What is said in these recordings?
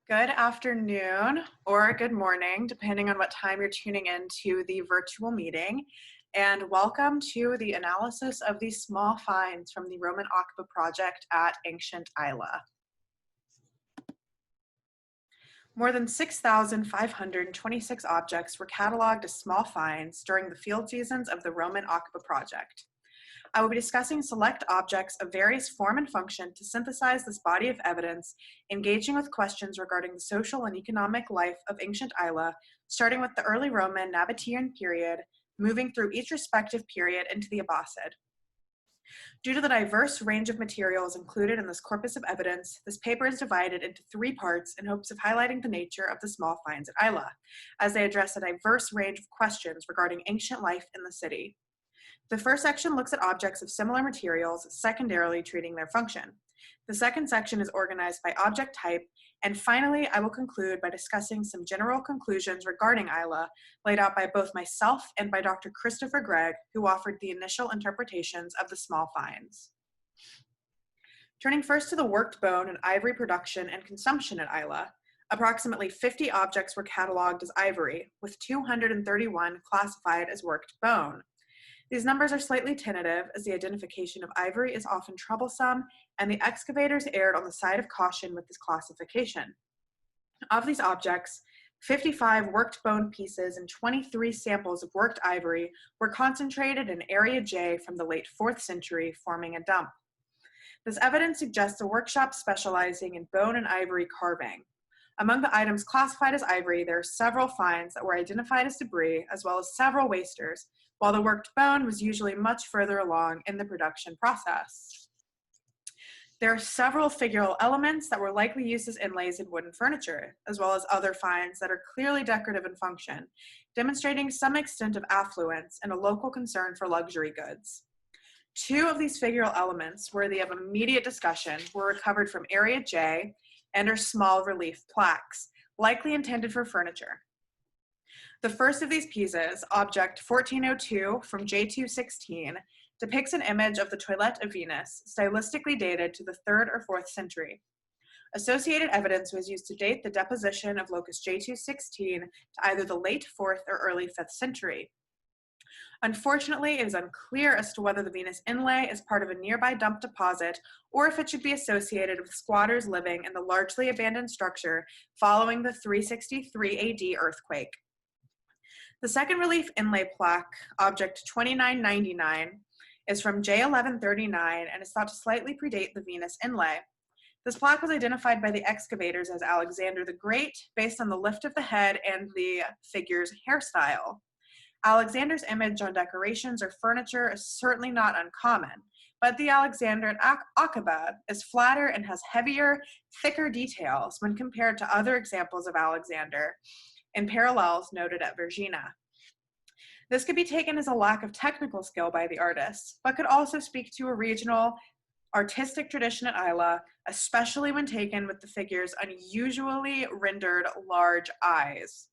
Good afternoon or good morning, depending on what time you're tuning in to the virtual meeting. And welcome to the analysis of these small finds from the Roman Aqaba Project at ancient Aila. More than 6,526 objects were cataloged as small finds during the field seasons of the Roman Aqaba Project. I will be discussing select objects of various form and function to synthesize this body of evidence, engaging with questions regarding the social and economic life of ancient Aila, starting with the early Roman Nabatean period, moving through each respective period into the Abbasid. Due to the diverse range of materials included in this corpus of evidence, this paper is divided into three parts in hopes of highlighting the nature of the small finds at Aila, as they address a diverse range of questions regarding ancient life in the city. The first section looks at objects of similar materials, secondarily treating their function. The second section is organized by object type, and finally, I will conclude by discussing some general conclusions regarding Aila, laid out by both myself and by Dr. Christopher Gregg, who offered the initial interpretations of the small finds. Turning first to the worked bone and ivory production and consumption at Aila, approximately 50 objects were cataloged as ivory, with 231 classified as worked bone. These numbers are slightly tentative, as the identification of ivory is often troublesome, and the excavators erred on the side of caution with this classification. Of these objects, 55 worked bone pieces and 23 samples of worked ivory were concentrated in Area J from the late 4th century, forming a dump. This evidence suggests a workshop specializing in bone and ivory carving. Among the items classified as ivory, there are several finds that were identified as debris, as well as several wasters, while the worked bone was usually much further along in the production process. There are several figural elements that were likely used as inlays in wooden furniture, as well as other finds that are clearly decorative in function, demonstrating some extent of affluence and a local concern for luxury goods. Two of these figural elements worthy of immediate discussion were recovered from Area J and are small relief plaques, likely intended for furniture. The first of these pieces, object 1402 from J216, depicts an image of the toilette of Venus, stylistically dated to the 3rd or 4th century. Associated evidence was used to date the deposition of locus J216 to either the late 4th or early 5th century. Unfortunately, it is unclear as to whether the Venus inlay is part of a nearby dump deposit or if it should be associated with squatters living in the largely abandoned structure following the 363 AD earthquake. The second relief inlay plaque, object 2999, is from J1139 and is thought to slightly predate the Venus inlay. This plaque was identified by the excavators as Alexander the Great based on the lift of the head and the figure's hairstyle. Alexander's image on decorations or furniture is certainly not uncommon, but the Alexander at Aqaba is flatter and has heavier, thicker details when compared to other examples of Alexander, in parallels noted at Vergina. This could be taken as a lack of technical skill by the artist, but could also speak to a regional artistic tradition at Aila, especially when taken with the figure's unusually rendered large eyes.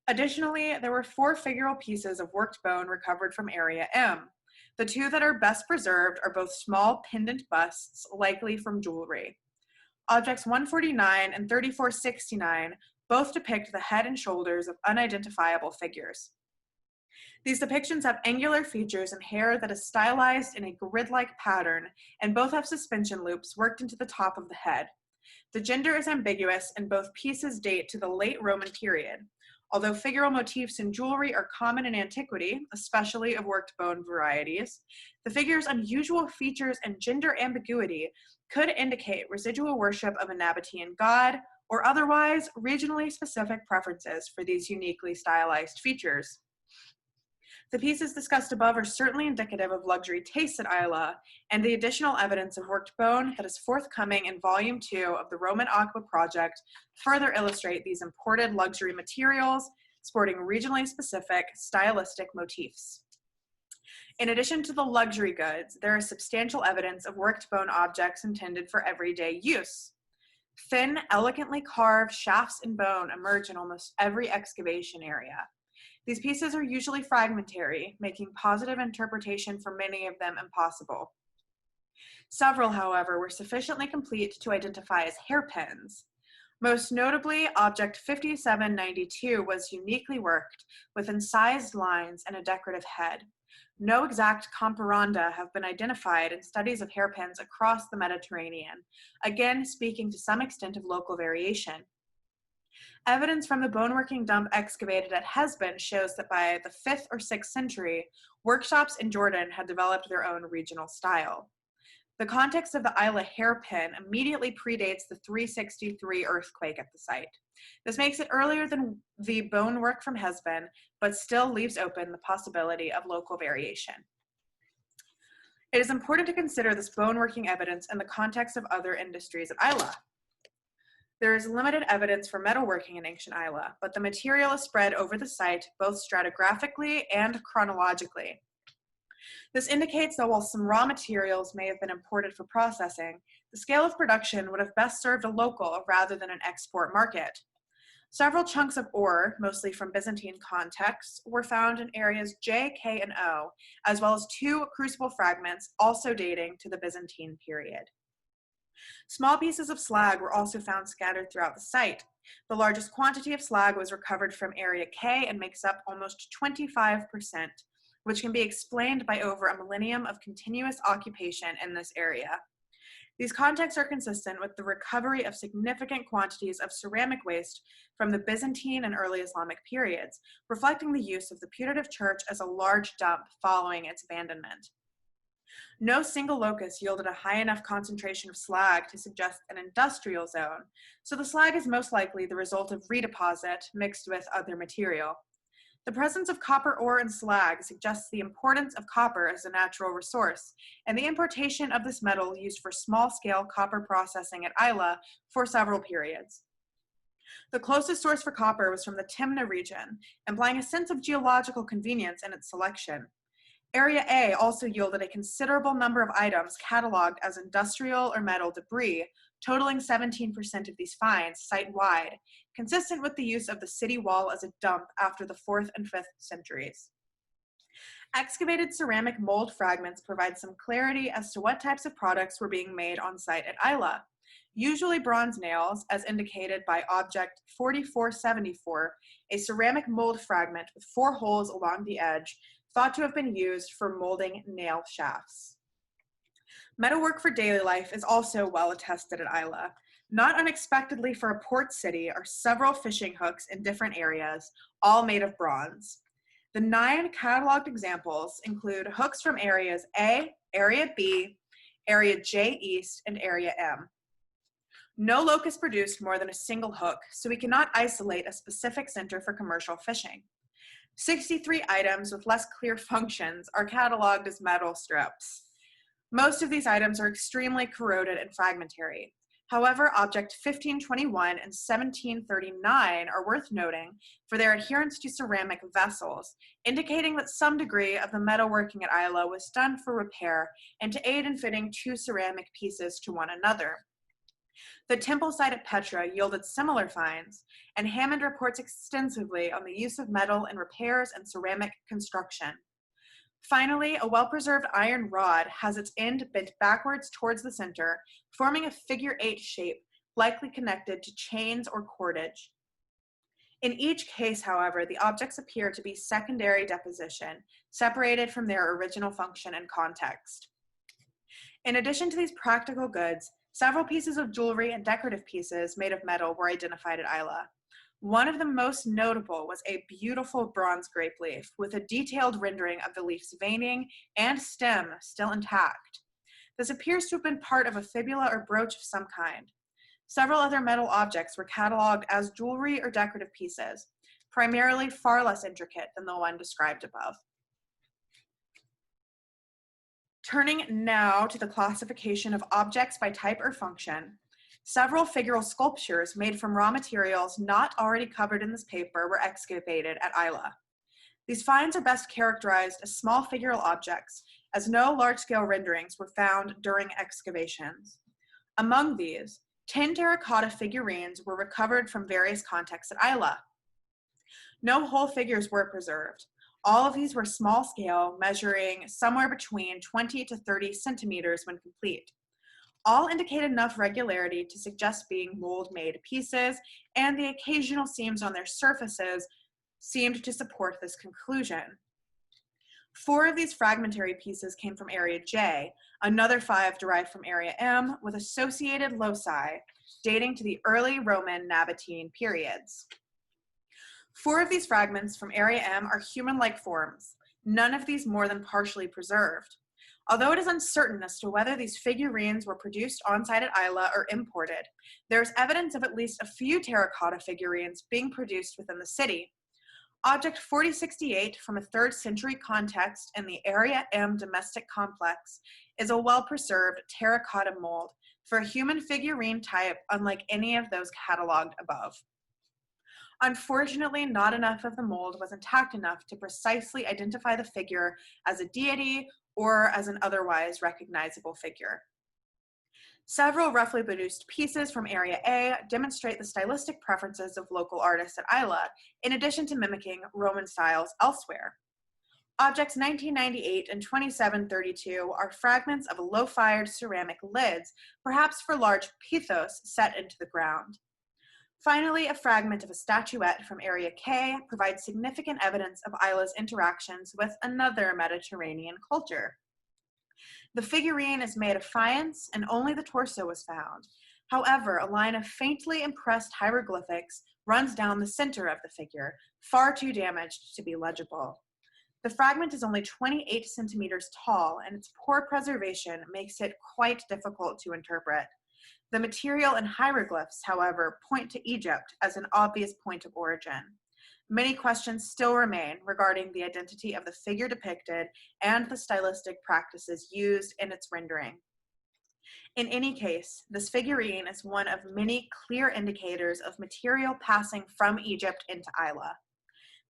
Additionally, there were 4 figural pieces of worked bone recovered from Area M. The two that are best preserved are both small pendant busts, likely from jewelry. Objects 149 and 3469 both depict the head and shoulders of unidentifiable figures. These depictions have angular features and hair that is stylized in a grid-like pattern, and both have suspension loops worked into the top of the head. The gender is ambiguous, and both pieces date to the late Roman period. Although figural motifs in jewelry are common in antiquity, especially of worked bone varieties, the figure's unusual features and gender ambiguity could indicate residual worship of a Nabatean god, or otherwise regionally specific preferences for these uniquely stylized features. The pieces discussed above are certainly indicative of luxury tastes at Aila, and the additional evidence of worked bone that is forthcoming in Volume 2 of the Roman Aqaba Project further illustrate these imported luxury materials sporting regionally specific stylistic motifs. In addition to the luxury goods, there is substantial evidence of worked bone objects intended for everyday use. Thin, elegantly carved shafts in bone emerge in almost every excavation area. These pieces are usually fragmentary, making positive interpretation for many of them impossible. Several, however, were sufficiently complete to identify as hairpins. Most notably, Object 5792 was uniquely worked with incised lines and a decorative head. No exact comparanda have been identified in studies of hairpins across the Mediterranean, again speaking to some extent of local variation. Evidence from the boneworking dump excavated at Hesbon shows that by the 5th or 6th century, workshops in Jordan had developed their own regional style. The context of the Aila hairpin immediately predates the 363 earthquake at the site. This makes it earlier than the bonework from Hesbon, but still leaves open the possibility of local variation. It is important to consider this boneworking evidence in the context of other industries at Aila. There is limited evidence for metalworking in ancient Aila, but the material is spread over the site both stratigraphically and chronologically. This indicates that while some raw materials may have been imported for processing, the scale of production would have best served a local rather than an export market. Several chunks of ore, mostly from Byzantine contexts, were found in areas J, K, and O, as well as 2 crucible fragments also dating to the Byzantine period. Small pieces of slag were also found scattered throughout the site. The largest quantity of slag was recovered from area K and makes up almost 25%, which can be explained by over a millennium of continuous occupation in this area. These contexts are consistent with the recovery of significant quantities of ceramic waste from the Byzantine and early Islamic periods, reflecting the use of the putative church as a large dump following its abandonment. No single locus yielded a high enough concentration of slag to suggest an industrial zone, so the slag is most likely the result of redeposit mixed with other material. The presence of copper ore and slag suggests the importance of copper as a natural resource, and the importation of this metal used for small-scale copper processing at Aila for several periods. The closest source for copper was from the Timna region, implying a sense of geological convenience in its selection. Area A also yielded a considerable number of items cataloged as industrial or metal debris, totaling 17% of these finds site-wide, consistent with the use of the city wall as a dump after the 4th and 5th centuries. Excavated ceramic mold fragments provide some clarity as to what types of products were being made on site at Aila. Usually bronze nails, as indicated by object 4474, a ceramic mold fragment with 4 holes along the edge, thought to have been used for molding nail shafts. Metalwork for daily life is also well attested at Aila. Not unexpectedly for a port city are several fishing hooks in different areas, all made of bronze. The 9 cataloged examples include hooks from areas A, Area B, Area J East, and Area M. No locus produced more than a single hook, so we cannot isolate a specific center for commercial fishing. 63 items with less clear functions are cataloged as metal strips. Most of these items are extremely corroded and fragmentary. However, object 1521 and 1739 are worth noting for their adherence to ceramic vessels, indicating that some degree of the metalworking at Aila was done for repair and to aid in fitting 2 ceramic pieces to one another. The temple site at Petra yielded similar finds, and Hammond reports extensively on the use of metal in repairs and ceramic construction. Finally, a well-preserved iron rod has its end bent backwards towards the center, forming a figure 8 shape, likely connected to chains or cordage. In each case, however, the objects appear to be secondary deposition, separated from their original function and context. In addition to these practical goods, several pieces of jewelry and decorative pieces made of metal were identified at Aila. One of the most notable was a beautiful bronze grape leaf with a detailed rendering of the leaf's veining and stem still intact. This appears to have been part of a fibula or brooch of some kind. Several other metal objects were cataloged as jewelry or decorative pieces, primarily far less intricate than the one described above. Turning now to the classification of objects by type or function, several figural sculptures made from raw materials not already covered in this paper were excavated at Aila. These finds are best characterized as small figural objects, as no large-scale renderings were found during excavations. Among these, 10 terracotta figurines were recovered from various contexts at Aila. No whole figures were preserved. All of these were small scale, measuring somewhere between 20 to 30 centimeters when complete. all indicate enough regularity to suggest being mold-made pieces, and the occasional seams on their surfaces seemed to support this conclusion. 4 of these fragmentary pieces came from Area J, another 5 derived from Area M, with associated loci dating to the early Roman Nabatean periods. 4 of these fragments from Area M are human-like forms, none of these more than partially preserved. Although it is uncertain as to whether these figurines were produced on-site at Aila or imported, there is evidence of at least a few terracotta figurines being produced within the city. Object 4068 from a 3rd century context in the Area M domestic complex is a well-preserved terracotta mold for a human figurine type unlike any of those catalogued above. Unfortunately, not enough of the mold was intact enough to precisely identify the figure as a deity or as an otherwise recognizable figure. Several roughly produced pieces from Area A demonstrate the stylistic preferences of local artists at Aila, in addition to mimicking Roman styles elsewhere. Objects 1998 and 2732 are fragments of low-fired ceramic lids, perhaps for large pithos set into the ground. Finally, a fragment of a statuette from Area K provides significant evidence of Aila's interactions with another Mediterranean culture. The figurine is made of faience, and only the torso was found. However, a line of faintly impressed hieroglyphics runs down the center of the figure, far too damaged to be legible. The fragment is only 28 centimeters tall, and its poor preservation makes it quite difficult to interpret. The material and hieroglyphs, however, point to Egypt as an obvious point of origin. Many questions still remain regarding the identity of the figure depicted and the stylistic practices used in its rendering. In any case, this figurine is one of many clear indicators of material passing from Egypt into Aila.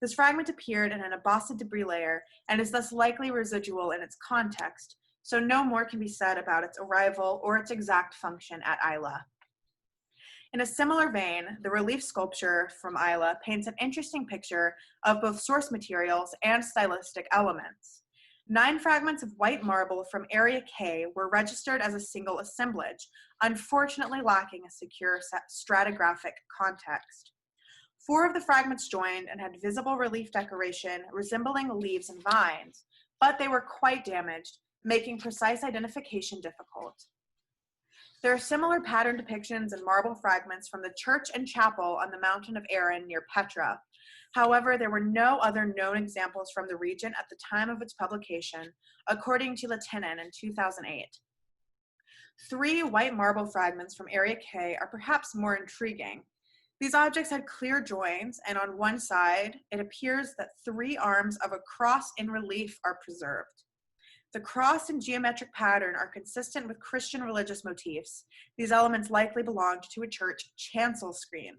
This fragment appeared in an embossed debris layer and is thus likely residual in its context, so no more can be said about its arrival or its exact function at Aila. In a similar vein, the relief sculpture from Aila paints an interesting picture of both source materials and stylistic elements. 9 fragments of white marble from Area K were registered as a single assemblage, unfortunately lacking a secure stratigraphic context. 4 of the fragments joined and had visible relief decoration resembling leaves and vines, but they were quite damaged, making precise identification difficult. There are similar pattern depictions and marble fragments from the church and chapel on the mountain of Aaron near Petra. However, there were no other known examples from the region at the time of its publication, according to Littinen in 2008. 3 white marble fragments from Area K are perhaps more intriguing. These objects had clear joins, and on one side, it appears that 3 arms of a cross in relief are preserved. The cross and geometric pattern are consistent with Christian religious motifs. These elements likely belonged to a church chancel screen.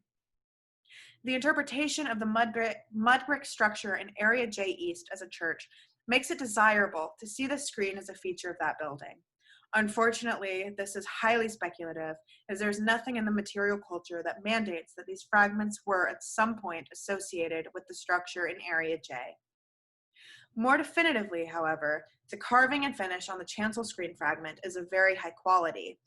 The interpretation of the mud brick structure in Area J East as a church makes it desirable to see the screen as a feature of that building. Unfortunately, this is highly speculative, as there is nothing in the material culture that mandates that these fragments were at some point associated with the structure in Area J. More definitively, however, the carving and finish on the chancel screen fragment is of very high quality.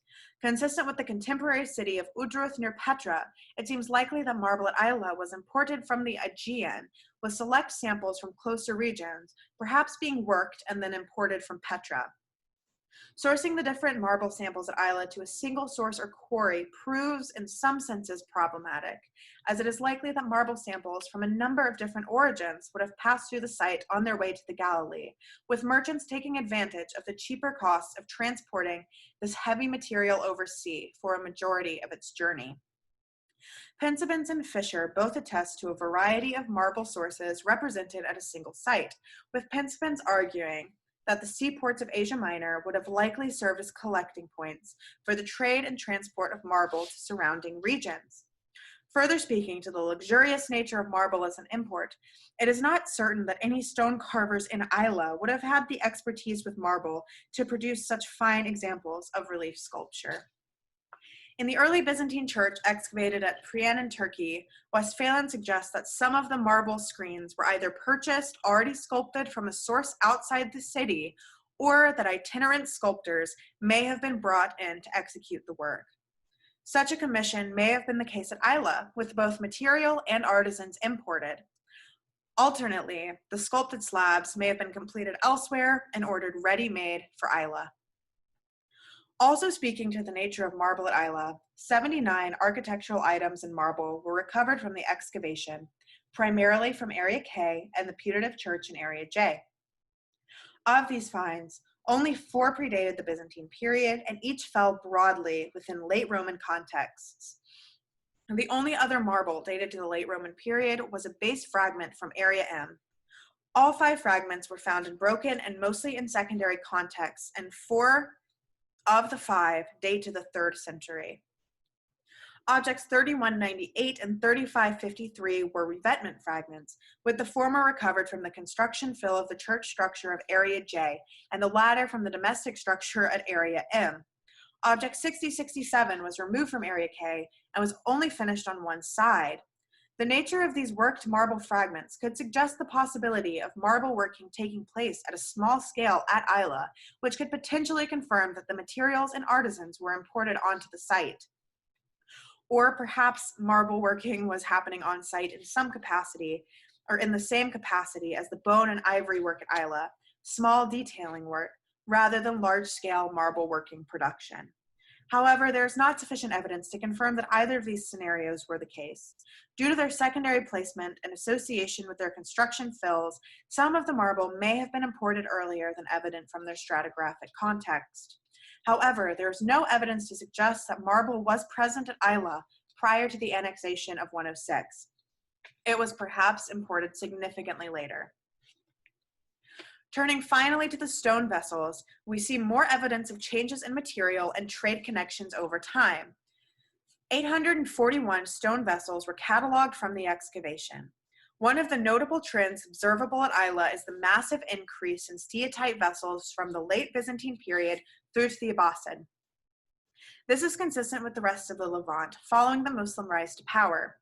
Consistent with the contemporary city of Udruth near Petra, it seems likely that marble at Aila was imported from the Aegean, with select samples from closer regions, perhaps being worked and then imported from Petra. Sourcing the different marble samples at Aila to a single source or quarry proves in some senses problematic, as it is likely that marble samples from a number of different origins would have passed through the site on their way to the Galilee, with merchants taking advantage of the cheaper costs of transporting this heavy material over sea for a majority of its journey. Pensabens and Fisher both attest to a variety of marble sources represented at a single site, with Pensabens arguing that the seaports of Asia Minor would have likely served as collecting points for the trade and transport of marble to surrounding regions. Further speaking to the luxurious nature of marble as an import, it is not certain that any stone carvers in Aila would have had the expertise with marble to produce such fine examples of relief sculpture. In the early Byzantine church excavated at Priene in Turkey, Westphalen suggests that some of the marble screens were either purchased, already sculpted from a source outside the city, or that itinerant sculptors may have been brought in to execute the work. Such a commission may have been the case at Aila, with both material and artisans imported. Alternately, the sculpted slabs may have been completed elsewhere and ordered ready-made for Aila. Also speaking to the nature of marble at Aila, 79 architectural items in marble were recovered from the excavation, primarily from Area K and the putative church in Area J. Of these finds, only 4 predated the Byzantine period, and each fell broadly within late Roman contexts. The only other marble dated to the late Roman period was a base fragment from Area M. All 5 fragments were found in broken and mostly in secondary contexts, and 4 of the 5 date to the 3rd century. Objects 3198 and 3553 were revetment fragments, with the former recovered from the construction fill of the church structure of Area J, and the latter from the domestic structure at Area M. Object 6067 was removed from Area K and was only finished on one side. The nature of these worked marble fragments could suggest the possibility of marble working taking place at a small scale at Aila, which could potentially confirm that the materials and artisans were imported onto the site. Or perhaps marble working was happening on site in some capacity, or in the same capacity as the bone and ivory work at Aila, small detailing work, rather than large-scale marble working production. However, there is not sufficient evidence to confirm that either of these scenarios were the case. Due to their secondary placement and association with their construction fills, some of the marble may have been imported earlier than evident from their stratigraphic context. However, there is no evidence to suggest that marble was present at Aila prior to the annexation of 106. It was perhaps imported significantly later. Turning finally to the stone vessels, we see more evidence of changes in material and trade connections over time. 841 stone vessels were catalogued from the excavation. One of the notable trends observable at Aila is the massive increase in steatite vessels from the late Byzantine period through to the Abbasid. This is consistent with the rest of the Levant, following the Muslim rise to power.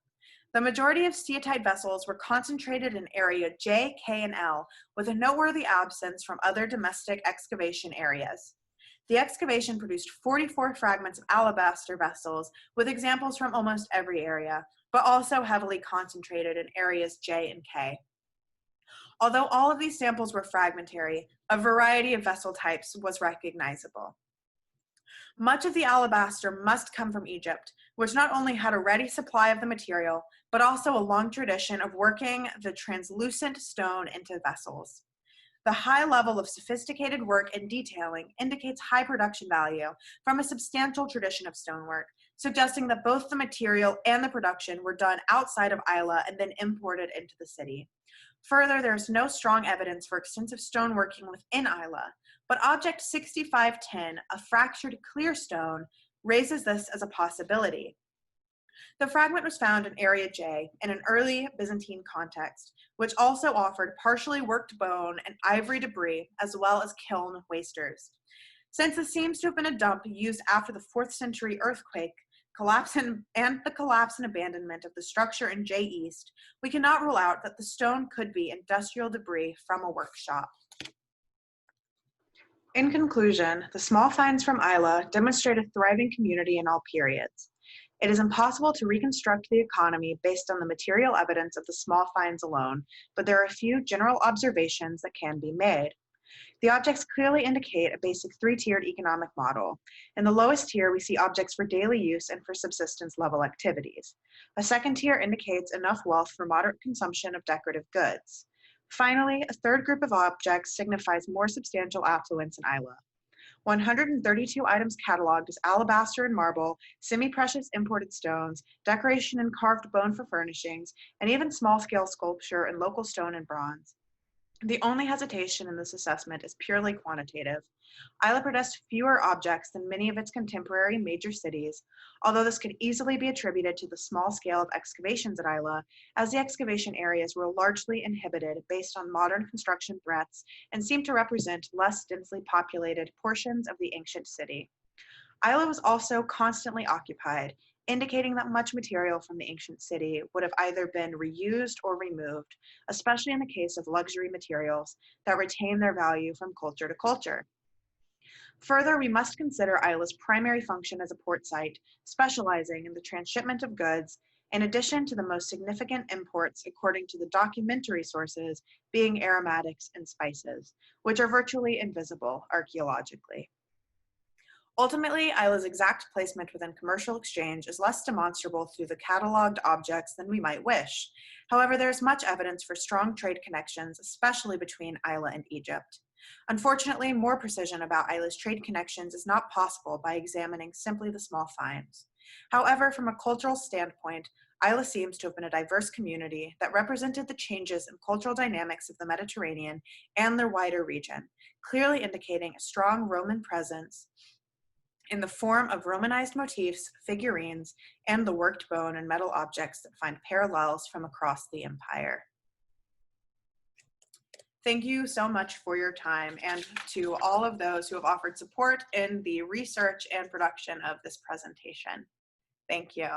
The majority of steatite vessels were concentrated in Area J, K, and L, with a noteworthy absence from other domestic excavation areas. The excavation produced 44 fragments of alabaster vessels, with examples from almost every area, but also heavily concentrated in areas J and K. Although all of these samples were fragmentary, a variety of vessel types was recognizable. Much of the alabaster must come from Egypt, which not only had a ready supply of the material, but also a long tradition of working the translucent stone into vessels. The high level of sophisticated work and detailing indicates high production value from a substantial tradition of stonework, suggesting that both the material and the production were done outside of Aila and then imported into the city. Further, there is no strong evidence for extensive stoneworking within Aila, but object 6510, a fractured clear stone, raises this as a possibility. The fragment was found in Area J in an early Byzantine context, which also offered partially worked bone and ivory debris, as well as kiln wasters. Since this seems to have been a dump used after the 4th century earthquake, the collapse and abandonment of the structure in J East, we cannot rule out that the stone could be industrial debris from a workshop. In conclusion, the small finds from Aila demonstrate a thriving community in all periods. It is impossible to reconstruct the economy based on the material evidence of the small finds alone, but there are a few general observations that can be made. The objects clearly indicate a basic 3-tiered economic model. In the lowest tier, we see objects for daily use and for subsistence-level activities. A second tier indicates enough wealth for moderate consumption of decorative goods. Finally, a third group of objects signifies more substantial affluence in Aila. 132 items cataloged as alabaster and marble, semi-precious imported stones, decoration and carved bone for furnishings, and even small-scale sculpture and local stone and bronze. The only hesitation in this assessment is purely quantitative. Aila produced fewer objects than many of its contemporary major cities, although this could easily be attributed to the small scale of excavations at Aila, as the excavation areas were largely inhibited based on modern construction threats and seem to represent less densely populated portions of the ancient city. Aila was also constantly occupied, indicating that much material from the ancient city would have either been reused or removed, especially in the case of luxury materials that retain their value from culture to culture. Further, we must consider Aila's primary function as a port site, specializing in the transshipment of goods, in addition to the most significant imports according to the documentary sources being aromatics and spices, which are virtually invisible archaeologically. Ultimately, Aila's exact placement within commercial exchange is less demonstrable through the catalogued objects than we might wish. However, there is much evidence for strong trade connections, especially between Aila and Egypt. Unfortunately, more precision about Aila's trade connections is not possible by examining simply the small finds. However, from a cultural standpoint, Aila seems to have been a diverse community that represented the changes in cultural dynamics of the Mediterranean and their wider region, clearly indicating a strong Roman presence in the form of Romanized motifs, figurines, and the worked bone and metal objects that find parallels from across the empire. Thank you so much for your time, and to all of those who have offered support in the research and production of this presentation. Thank you.